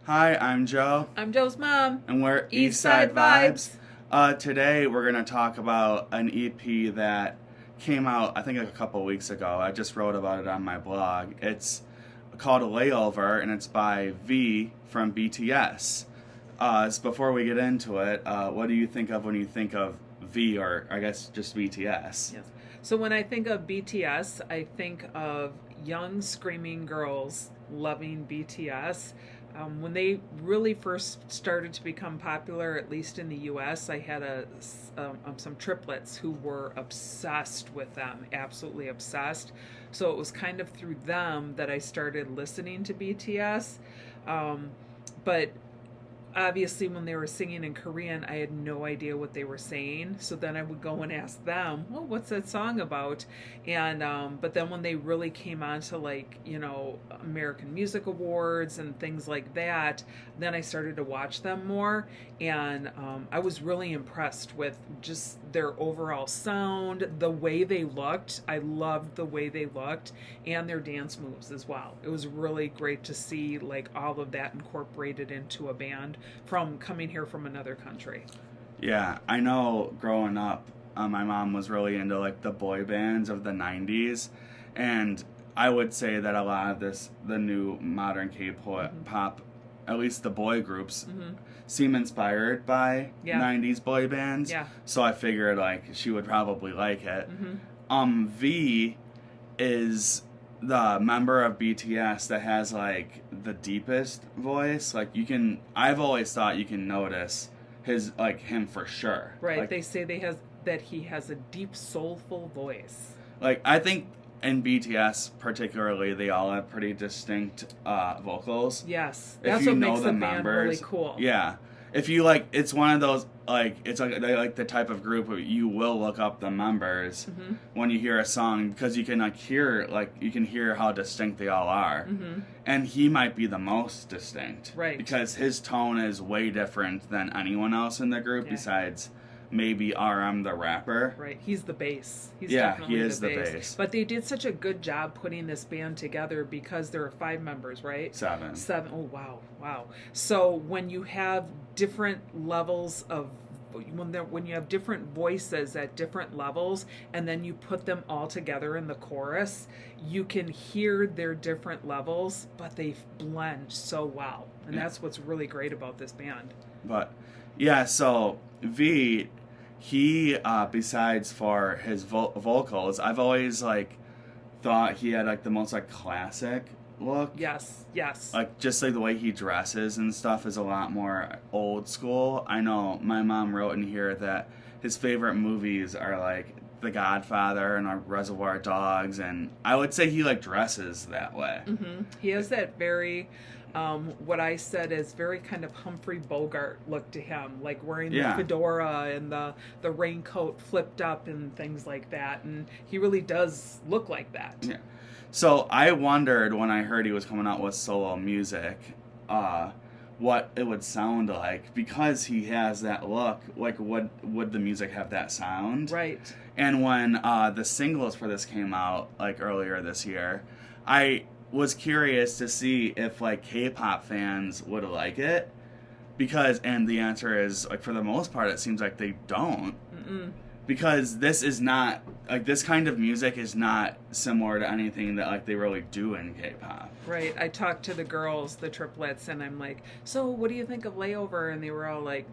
Hi, I'm Joe, I'm Joe's mom. and we're East Eastside Side Vibes. Vibes. Today, we're going to talk about an EP that came out, I think, like a couple weeks ago. I just wrote about it on my blog. It's called Layover, and it's by V from BTS. Before we get into it, what do you think of when you think of V, or I guess just BTS? Yes. So when I think of BTS, I think of young screaming girls loving BTS. When they really first started to become popular, at least in the U.S., I had some triplets who were obsessed with them, absolutely obsessed. So it was kind of through them that I started listening to BTS. But obviously when they were singing in Korean, I had no idea what they were saying. So then I would go and ask them, "Well, what's that song about?" And but then when they really came on to American Music Awards and things like that, then I started to watch them more, and I was really impressed with just their overall sound, the way they looked. I loved the way they looked and their dance moves as well. It was really great to see like all of that incorporated into a band from coming here from another country. Yeah, I know growing up, my mom was really into like the boy bands of the 90s, and I would say that a lot of the new modern K-pop, at least the boy groups, Mm-hmm. seem inspired by Yeah. 90s boy bands. Yeah. So I figured like she would probably like it. Mm-hmm. V is the member of BTS that has like the deepest voice. Like I've always thought you can notice him for sure. Right. Like, They say that he has a deep, soulful voice. like I think in BTS particularly, they all have pretty distinct vocals. Yes. If That's you what know makes the the band really members, cool. yeah. If you like, it's one of those it's like they like the type of group where you will look up the members Mm-hmm. when you hear a song because you can you can hear how distinct they all are, Mm-hmm. and he might be the most distinct, Right. Because his tone is way different than anyone else in the group Yeah. besides maybe RM the rapper. Right. He's the bass. He's Yeah, definitely he is the bass. But they did such a good job putting this band together because there are 5 members, right? Seven. 7. Oh, wow. Wow. So when you have different levels of when you have different voices at different levels and then you put them all together in the chorus, you can hear their different levels, but they blend so well. And that's what's really great about this band. But yeah, so V, he besides for his vocals, I've always like thought he had like the most like classic look. Yes, yes. Like just like the way he dresses and stuff is a lot more old school. I know my mom wrote in here that his favorite movies are like The Godfather and Reservoir Dogs, and I would say he like dresses that way. Mm-hmm. He has that very, what I said is very kind of Humphrey Bogart look to him, like wearing the Yeah. fedora and the raincoat flipped up and things like that. And he really does look like that. Yeah. So I wondered when I heard he was coming out with solo music, what it would sound like because he has that look. Like, would the music have that sound? Right. And when the singles for this came out like earlier this year, I was curious to see if like K-pop fans would like it and the answer is like for the most part it seems like they don't. Mm-mm. Because this is not like this kind of music is not similar to anything that like they really do in K-pop. Right. I talked to the girls, the triplets, and I'm like, "So, what do you think of Layover?" And they were all like,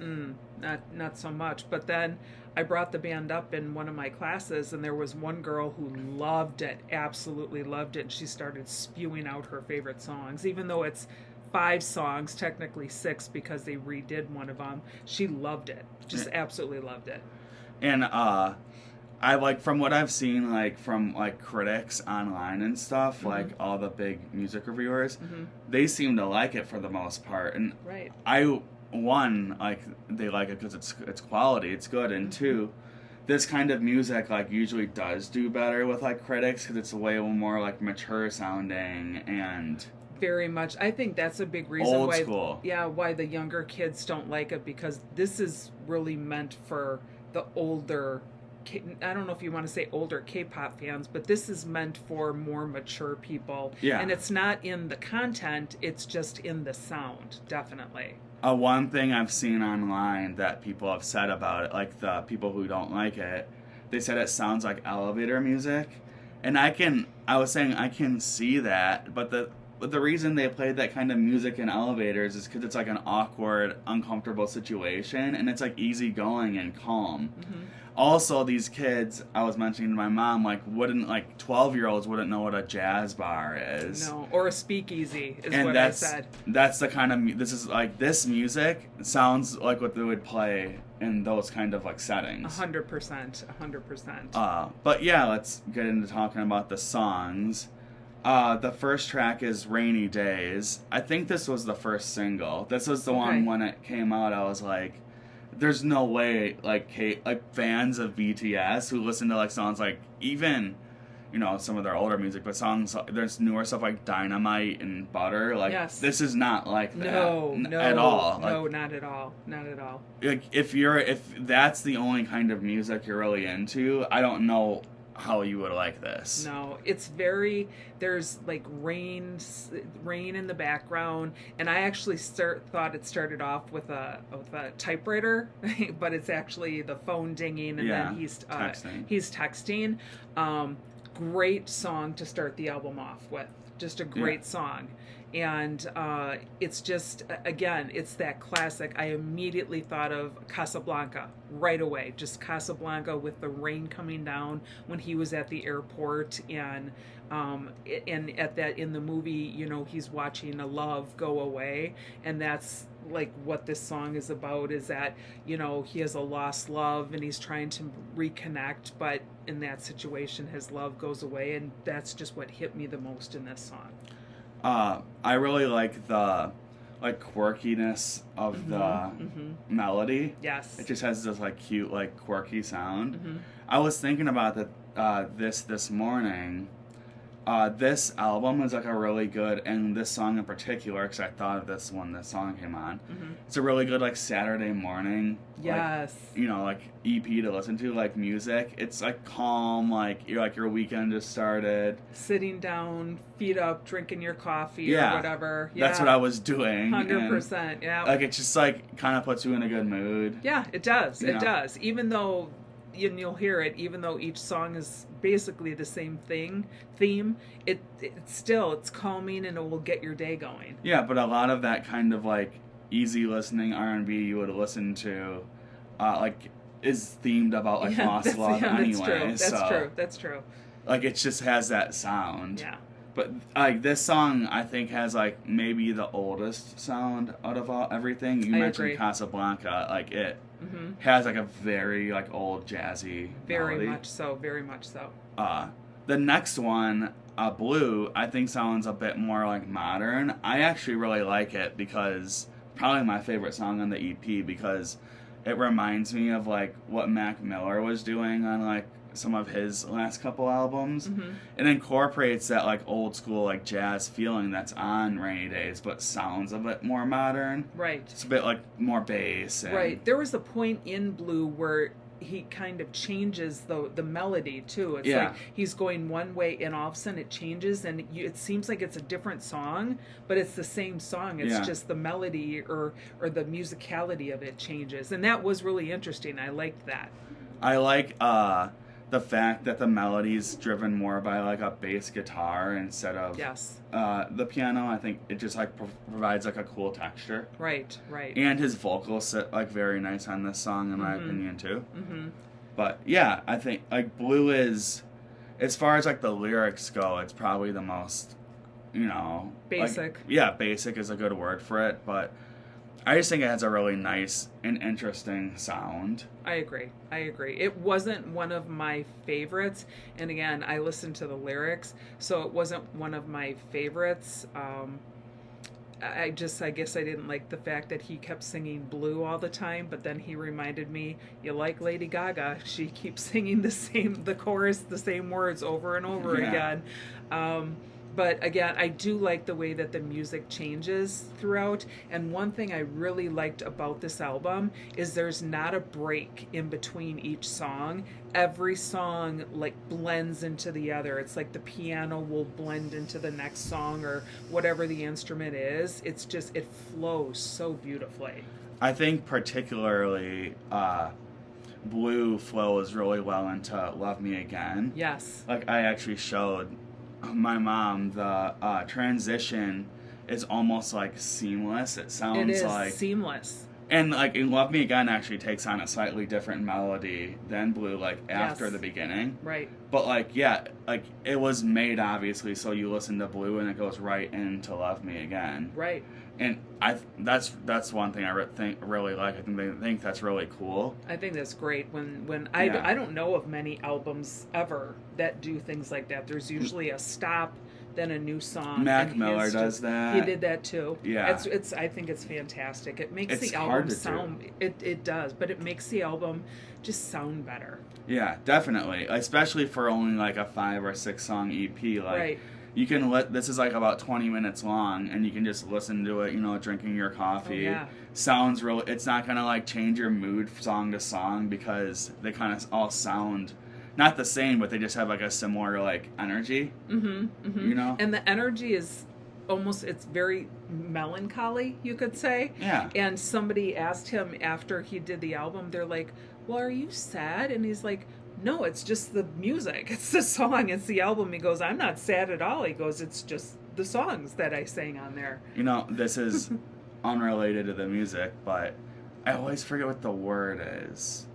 not so much." But then I brought the band up in one of my classes, and there was one girl who loved it, absolutely loved it. And she started spewing out her favorite songs, even though it's 5 songs, technically 6 because they redid one of them. She loved it, just absolutely loved it. And I like from what I've seen like from like critics online and stuff, like all the big music reviewers, they seem to like it for the most part. And Right. like they like it because it's quality, it's good, and two, this kind of music like usually does do better with like critics because it's way more like mature sounding and Very much. I think that's a big reason old why school. yeah, why the younger kids don't like it, because this is really meant for the older I don't know if you want to say older K-pop fans, but this is meant for more mature people. Yeah. And it's not in the content, it's just in the sound, definitely. One thing I've seen online that people have said about it, like the people who don't like it, they said it sounds like elevator music. And I was saying I can see that, but the reason they played that kind of music in elevators is because it's like an awkward, uncomfortable situation, and it's like easygoing and calm. Mm-hmm. Also, these kids, I was mentioning to my mom, like 12-year-olds wouldn't know what a jazz bar is. No, or a speakeasy is And what I said. That's the kind of, this music sounds like what they would play in those kind of like settings. 100%. But yeah, let's get into talking about the songs. The first track is Rainy Days. I think this was the first single. This was the one when it came out, I was like, there's no way, like fans of BTS who listen to like songs like even, some of their older music, but songs, there's newer stuff like Dynamite and Butter. Like, this is not like that. No, at all. No, not at all. Not at all. Like, if that's the only kind of music you're really into, I don't know how you would like this. No, it's there's like rain in the background, and I actually thought it started off with a typewriter, but it's actually the phone dinging, and then he's texting. Great song to start the album off with. Just a great song. And it's just, again, it's that classic. I immediately thought of Casablanca right away. Just Casablanca with the rain coming down when he was at the airport, and at that in the movie, he's watching a love go away, and that's like what this song is about, is that he has a lost love and he's trying to reconnect, but in that situation his love goes away, and that's just what hit me the most in this song. I really like the quirkiness of the melody. Yes. It just has this cute quirky sound. Mm-hmm. I was thinking about this morning. This album is a really good, and this song in particular, because I thought of this when this song came on. Mm-hmm. It's a really good Saturday morning. Yes. EP to listen to, music. It's calm, your weekend just started. Sitting down, feet up, drinking your coffee or whatever. Yeah. That's what I was doing. 100%. Yeah. It just kind of puts you in a good mood. Yeah, it does. It does. Even though, and you'll hear it, even though each song is basically the same theme, it's calming, and it will get your day going. Yeah, but a lot of that kind of easy listening R&B you would listen to is themed about lost love anyway. That's true. It just has that sound. Yeah. But this song I think has maybe the oldest sound out of everything. You mentioned agree. Casablanca, it has a very old jazzy melody. Very much so. The next one, Blue, I think sounds a bit more modern. I actually really like it because probably my favorite song on the EP, because it reminds me of what Mac Miller was doing on some of his last couple albums. Mm-hmm. It incorporates that old school jazz feeling that's on Rainy Days, but sounds a bit more modern. Right. It's a bit more bass. Right. There was a point in Blue where he kind of changes the melody too. It's he's going one way, and all of a sudden it changes, and it seems like it's a different song, but it's the same song. It's just the melody or the musicality of it changes, and that was really interesting. I liked that. I like the fact that the melody's driven more by a bass guitar instead of the piano. I think it just provides a cool texture. Right. And his vocals sit very nice on this song, in my opinion, too. Mm-hmm. But yeah, I think Blue is, as far as the lyrics go, it's probably the most basic. Basic is a good word for it, but I just think it has a really nice and interesting sound. I agree. It wasn't one of my favorites, and again, I listened to the lyrics, so it wasn't one of my favorites. I guess I didn't like the fact that he kept singing Blue all the time, but then he reminded me, you like Lady Gaga, she keeps singing the chorus, the same words over and over again. But again, I do like the way that the music changes throughout. And one thing I really liked about this album is there's not a break in between each song. Every song like blends into the other. It's like the piano will blend into the next song or whatever the instrument is. It's just, it flows so beautifully. I think particularly Blue flows really well into Love Me Again. Yes. Like, I actually showed my mom the transition is almost like seamless. It sounds It is like seamless. And like in Love Me Again actually takes on a slightly different melody than Blue, like after Yes. the beginning. Right. But like, yeah, like it was made obviously so you listen to Blue and it goes right into Love Me Again. Right. And that's one thing I really like. I think they think that's really cool. I think that's great. When Yeah. I don't know of many albums ever that do things like that. There's usually a stop, then a new song. Mac and Miller his does that. He did that too. Yeah. It's I think it's fantastic. It makes It's the hard album to sound it does, but it makes the album just sound better. Yeah, definitely. Especially for only like a 5 or 6 song EP. Like, Right. you can this is like about 20 minutes long, and you can just listen to it, drinking your coffee. Oh, yeah. Sounds real. It's not gonna like change your mood song to song because they kind of all sound not the same, but they just have like a similar like energy. Mm-hmm. Mm-hmm. And the energy is almost, it's very melancholy, you could say. Yeah. And somebody asked him after he did the album, they're like, well, are you sad? And he's like, no, it's just the music. It's the song. It's the album. He goes, I'm not sad at all. He goes, it's just the songs that I sang on there. This is unrelated to the music, but I always forget what the word is.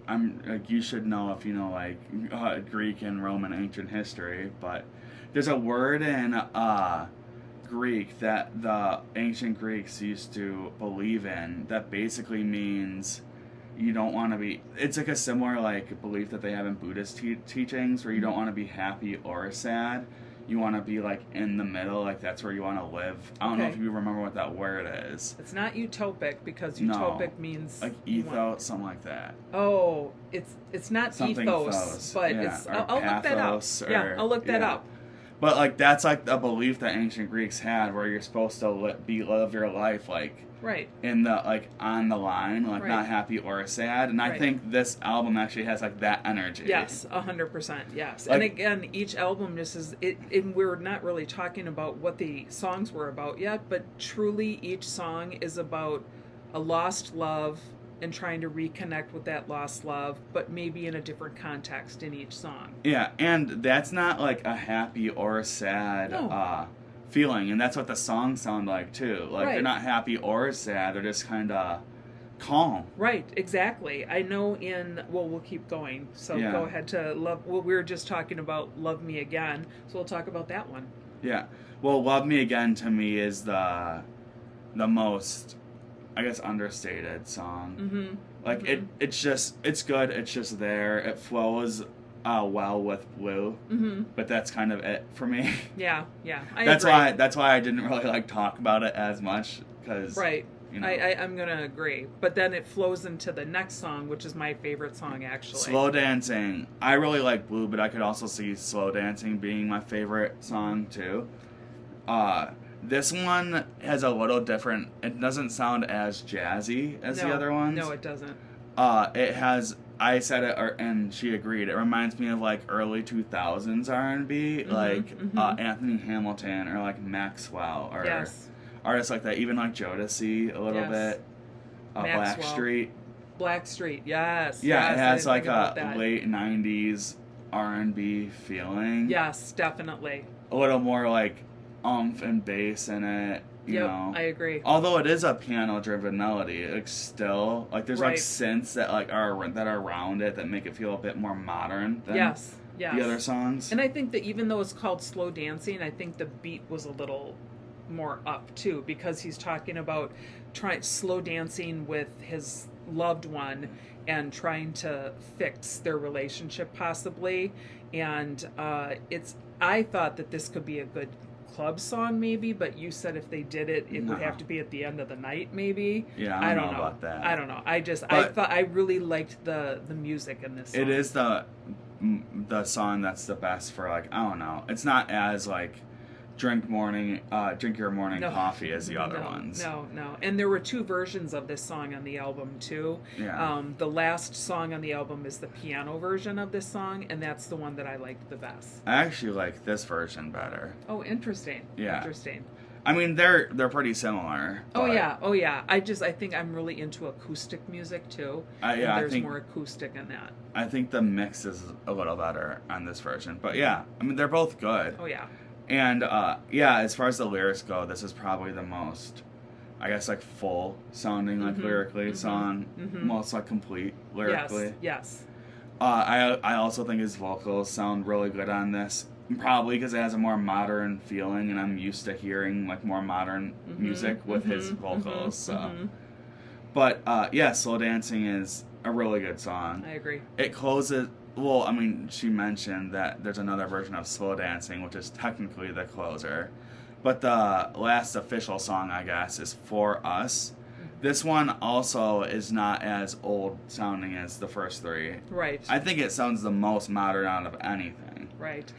I'm like, you should know if you know like Greek and Roman ancient history, but there's a word in Greek that the ancient Greeks used to believe in that basically means you don't want to be. It's like a similar like belief that they have in Buddhist teachings, where you don't want to be happy or sad. You want to be like in the middle, like that's where you want to live. I don't know if you remember what that word is. It's not utopic, because utopic means like ethos, something like that. Oh, it's not Something ethos, but yeah. it's. I'll look that up. I'll look that up. But like that's like a belief that ancient Greeks had, where you're supposed to live your life like right in the like on the line, like not happy or sad. And I think this album actually has like that energy. Yes, 100%. Yes, like, and again, each album just is it. And we're not really talking about what the songs were about yet, but truly each song is about a lost love and trying to reconnect with that lost love, but maybe in a different context in each song. Yeah, and that's not like a happy or sad feeling, and that's what the songs sound like too. Like they're not happy or sad; they're just kind of calm. Right, exactly. I know we'll keep going. So go ahead to Love. Well, we were just talking about Love Me Again, so we'll talk about that one. Yeah. Well, Love Me Again to me is the most, I guess, understated song. Mm-hmm. Like it's good. It's just there. It flows well with Blue, but that's kind of it for me. Yeah. That's why I didn't really like talk about it as much, because I'm gonna agree. But then it flows into the next song, which is my favorite song actually. Slow Dancing. I really like Blue, but I could also see Slow Dancing being my favorite song too. This one has a little different. It doesn't sound as jazzy as the other ones. No, it doesn't. It has. I said it, and she agreed. It reminds me of like early 2000s R&B, like Anthony Hamilton or like Maxwell or artists like that. Even like Jodeci a little bit. Blackstreet, yes. Yeah, it has like a late 90s R&B feeling. Yes, definitely. A little more like oomph and bass in it. You know, I agree. Although it is a piano-driven melody, it's still like there's like synths that like are around it that make it feel a bit more modern than the other songs. And I think that even though it's called Slow Dancing, I think the beat was a little more up too, because he's talking about slow dancing with his loved one and trying to fix their relationship possibly. And I thought that this could be a good club song maybe, but you said if they did it would have to be at the end of the night maybe. Yeah, I don't know about that. I don't know. I thought I really liked the music in this song. It is the song that's the best for like, I don't know. It's not as like Drink Your Morning No. Coffee as the other No, ones. no. And there were 2 versions of this song on the album too. Yeah. The last song on the album is the piano version of this song, and that's the one that I liked the best. I actually like this version better. Oh, interesting. Yeah. Interesting. I mean, they're pretty similar. Oh but yeah. I think I'm really into acoustic music too. Yeah, and I there's think more acoustic in that. I think the mix is a little better on this version. But yeah, I mean, they're both good. Oh yeah. And yeah, as far as the lyrics go, this is probably the most, I guess, like full sounding, like lyrically song, most like complete lyrically. Yes. I also think his vocals sound really good on this. Probably because it has a more modern feeling, and I'm used to hearing like more modern music with his vocals. So, but yeah, Slow Dancing is a really good song. I agree. It closes. Well, I mean, she mentioned that there's another version of Slow Dancing, which is technically the closer. But the last official song, I guess, is For Us. This one also is not as old sounding as the first 3. Right. I think it sounds the most modern out of anything. Right.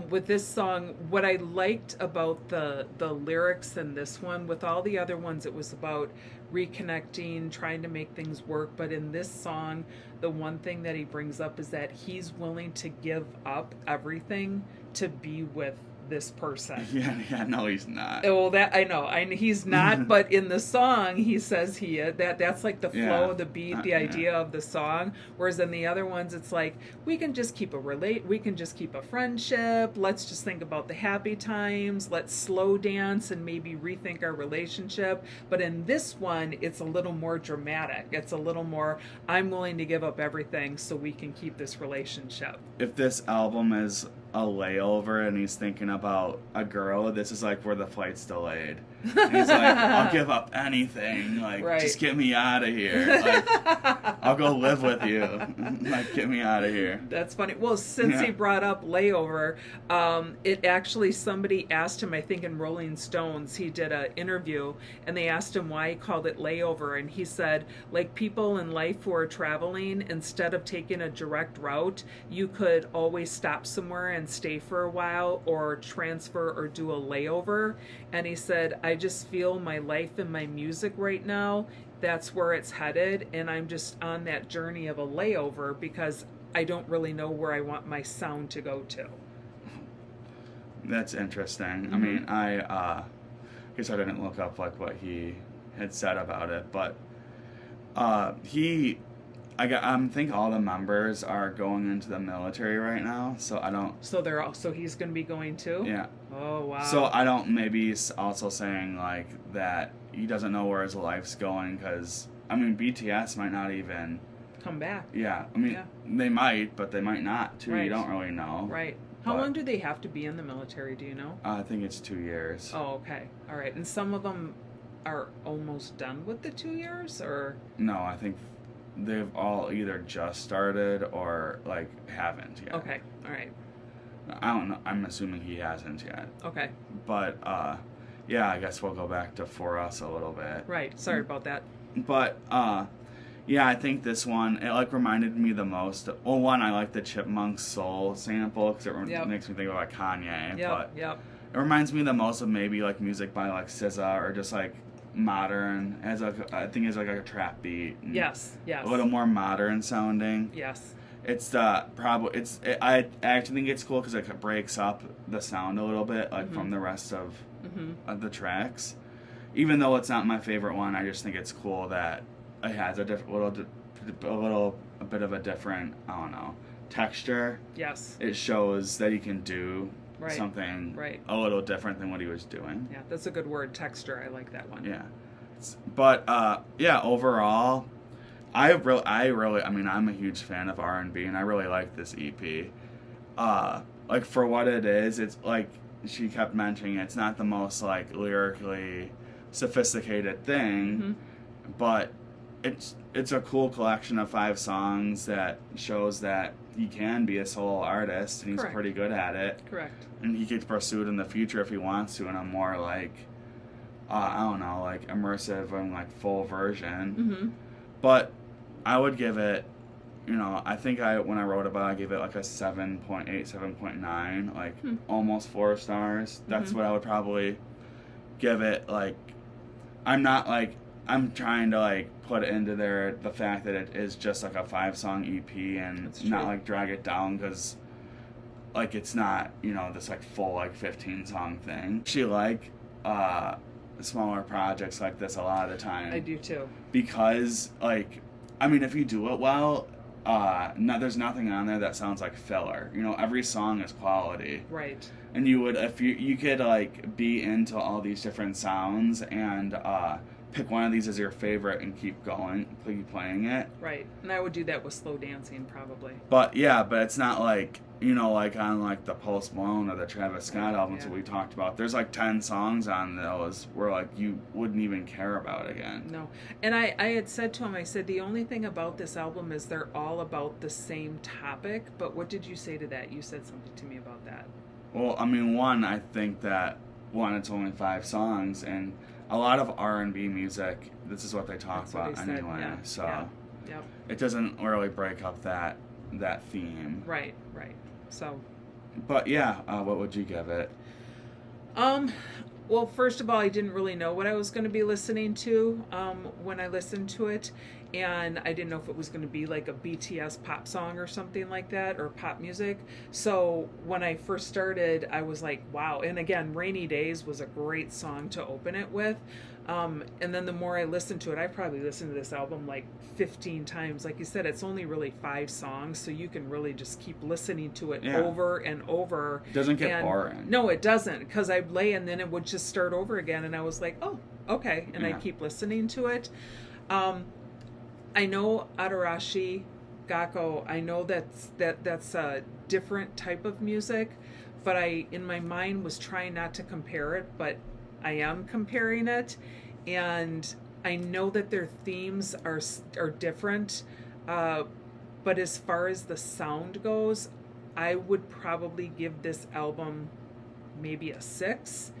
With this song, what I liked about the lyrics in this one, with all the other ones, it was about reconnecting, trying to make things work. But in this song, the one thing that he brings up is that he's willing to give up everything to be with this person. Yeah, no, he's not. Well, that I know, he's not. But in the song, he says he is. That's like the flow of the beat, the idea of the song. Whereas in the other ones, it's like we can just keep a friendship. Let's just think about the happy times. Let's slow dance and maybe rethink our relationship. But in this one, it's a little more dramatic. It's a little more, I'm willing to give up everything so we can keep this relationship. If this album is a layover and he's thinking about a girl, this is like where the flight's delayed. And he's like, I'll give up anything. Like, just get me out of here. Like, I'll go live with you. Like, get me out of here. That's funny. Well, since he brought up Layover, it actually, somebody asked him, I think in Rolling Stones, he did an interview, and they asked him why he called it Layover, and he said, like people in life who are traveling, instead of taking a direct route, you could always stop somewhere and stay for a while, or transfer or do a layover. And he said, I just feel my life and my music right now, that's where it's headed, and I'm just on that journey of a layover because I don't really know where I want my sound to go to. That's interesting. I mean, I guess I didn't look up like what he had said about it, but I think all the members are going into the military right now, so I don't. So he's going to be going too? Yeah. Oh wow. So I don't. Maybe he's also saying like that he doesn't know where his life's going, because I mean BTS might not even come back. Yeah. I mean they might, but they might not too. Right. You don't really know. Right. How long do they have to be in the military? Do you know? I think it's 2 years. Oh, okay. All right. And some of them are almost done with the 2 years, or? No, I think they've all either just started or like haven't yet. Okay. All right. I don't know. I'm assuming he hasn't yet. Okay. But yeah, I guess we'll go back to For Us a little bit. Right. Sorry about that. But yeah, I think this one, it like reminded me the most. Well, one, I like the Chipmunks Soul sample because it makes me think of like Kanye. But it reminds me the most of maybe like music by like SZA, or just like modern, as like I think it's like a trap beat. Yes. A little more modern sounding. Yes. It's I actually think it's cool because it breaks up the sound a little bit, like from the rest of the tracks. Even though it's not my favorite one, I just think it's cool that it has a bit of a different, I don't know, texture. Yes. It shows that he can do something a little different than what he was doing. Yeah, that's a good word, texture. I like that one. Yeah. But yeah, overall, I mean, I'm a huge fan of R&B, and I really like this EP. Like for what it is, it's like she kept mentioning, it's not the most like lyrically sophisticated thing, but it's a cool collection of 5 songs that shows that he can be a solo artist, and he's pretty good at it. Correct. And he could pursue it in the future if he wants to in a more like I don't know, like immersive and like full version. But I would give it you know, I think when I wrote about it, I gave it like a 7.8, 7.9, like almost 4 stars. That's what I would probably give it. Like, I'm trying to like put into there the fact that it is just like a 5-song EP and not like drag it down, because like it's not, you know, this like full like 15-song thing. She like smaller projects like this a lot of the time. I do too. Because like, I mean, if you do it well, there's nothing on there that sounds like filler. You know, every song is quality. Right. And you would, if you could like be into all these different sounds and pick one of these as your favorite and keep playing it. Right. And I would do that with slow dancing probably. But yeah, but it's not like, you know, like on like the Post Malone or the Travis Scott albums that we talked about. There's like 10 songs on those where like you wouldn't even care about again. No. And I had said to him, I said, the only thing about this album is they're all about the same topic. But what did you say to that? You said something to me about that. Well, I mean, I think that it's only 5 songs, and a lot of R&B music, this is what they talk about anyway. Yeah. So Yep. it doesn't really break up that theme. Right. So. But yeah, what would you give it? Well, first of all, I didn't really know what I was going to be listening to when I listened to it. And I didn't know if it was going to be like a BTS pop song or something like that, or pop music. So when I first started, I was like, wow. And again, Rainy Days was a great song to open it with. And then the more I listened to it, I probably listened to this album like 15 times. Like you said, it's only really 5 songs, so you can really just keep listening to it over and over. It doesn't get boring. No, it doesn't, because I'd lay and then it would just start over again, and I was like, oh, okay. And I'd keep listening to it. I know Adarashi Gakko, I know that's a different type of music, but I, in my mind, was trying not to compare it, but I am comparing it, and I know that their themes are different, but as far as the sound goes, I would probably give this album maybe a 6,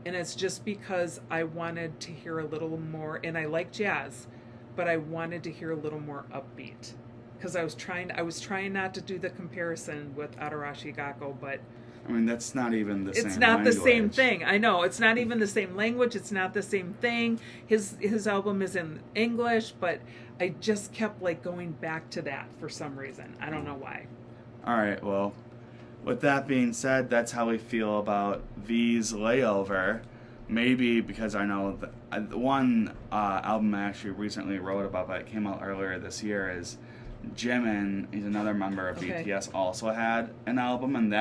and it's just because I wanted to hear a little more, and I like jazz, but I wanted to hear a little more upbeat, because I was trying not to do the comparison with Adarashi Gakko, but I mean, that's not even the same it's not language. the same thing. I know, it's not even the same language. It's not the same thing. His album is in English, but I just kept like going back to that for some reason. I don't know why. All right, well, with that being said, that's how we feel about V's Layover. Maybe because I know the one album I actually recently wrote about, but it came out earlier this year, is Jimin. He's another member of BTS, also had an album, and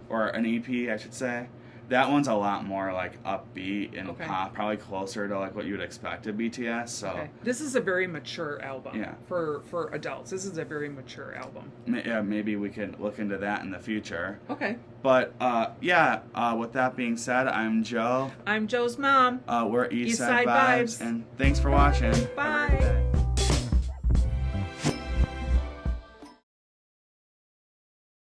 or an EP, I should say. That one's a lot more like upbeat and pop, probably closer to like what you would expect of BTS. So this is a very mature album. Yeah. For adults, this is a very mature album. Yeah, maybe we could look into that in the future. Okay. But with that being said, I'm Joe. I'm Joe's mom. We're Eastside Vibes, and thanks for watching. Bye.